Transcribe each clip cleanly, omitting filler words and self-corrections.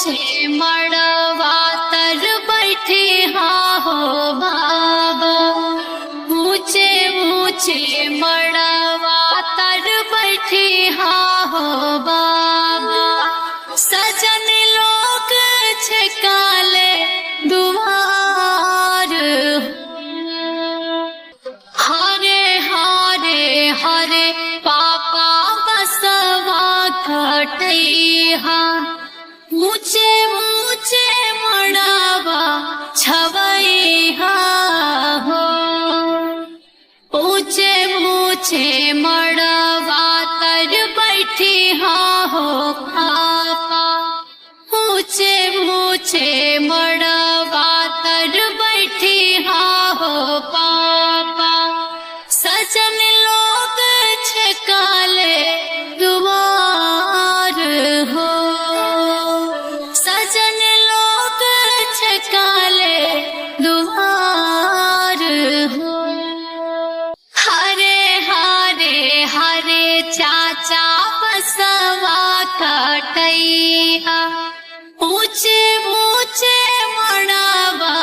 मुझे मड़वा तर बैठे हाँ हो बाबा। मुझे मड़वा तर बैठे हाँ हो बाबा। सजन लोग छकाले दुआर। हरे हरे हरे पापा बसवा खटैहा। मुझे मड़वा छवैहा हो। मुझे मड़वा तर बैठी हाँ हो पापा। मुझे मड़वा तर बैठी हाँ हो पापा। सजन लोग छकाले दुआर हो। सजन लोग छकाले दुआर हो। हरे हरे हरे चाचा बसवा कटैया। मुझे मड़वा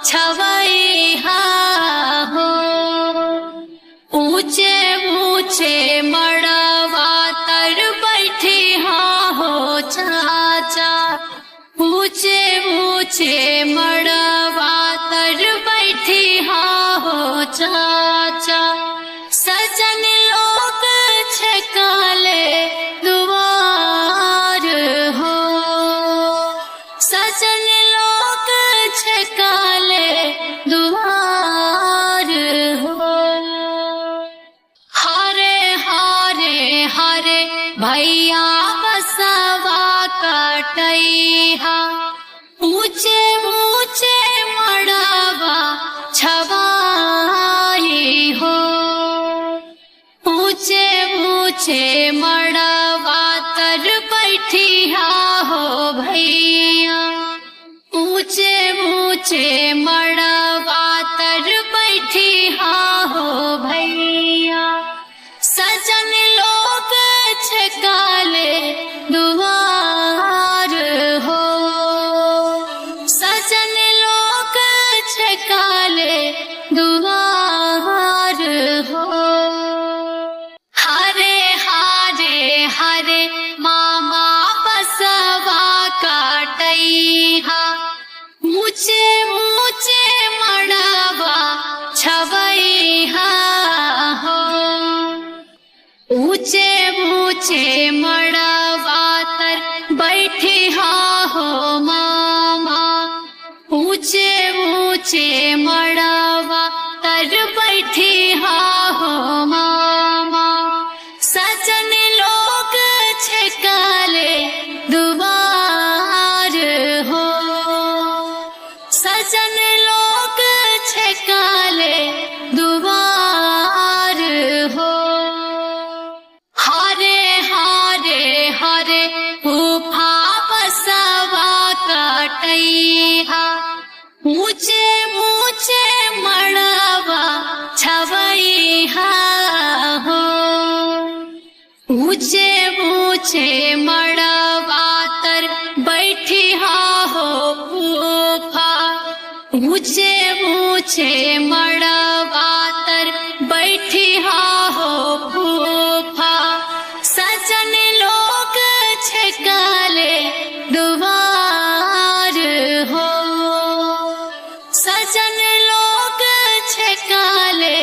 छवैहा हो। मुझे मड़वा तर बैठी हाँ हो चाचा। मुझे मड़वा तर बैठी हाँ हो चाचा। सजन लोग छकाले दुआर हो। सजन लोग छकाले दुआर हो। हरे हरे हरे भैया बसवा कटैहा। मुझे मड़वा छवाई हो। मुझे मड़वा तर बैठी हाँ हो भैया। मुझे मड़वा तर बैठी हाँ हो भैया। सजन लोग छकाले दुआर हो। सजन लोग छकाले दुआर हो। हरे हरे हरे मामा बसवा कटैहा। मुझे मड़वा छवैहा हो। मुझे मड़वा तर बैठी हाँ हो मामा। मुझे मड़वा तर बैठी हाँ हो मामा। सजन लोग छकाले दुआर हो। सजन लोग छकाले दुआर हो। हरे हरे हरे फूफा बसवा कटैहा। मुझे मड़वा छवैहा हो। मुझे मड़वा तर बैठी हाँ हो फूफा। मुझे मड़वा तर बैठी हाँ हो फूफा। सजन लोग छकाले दुआर हो। सजन लोग छकाले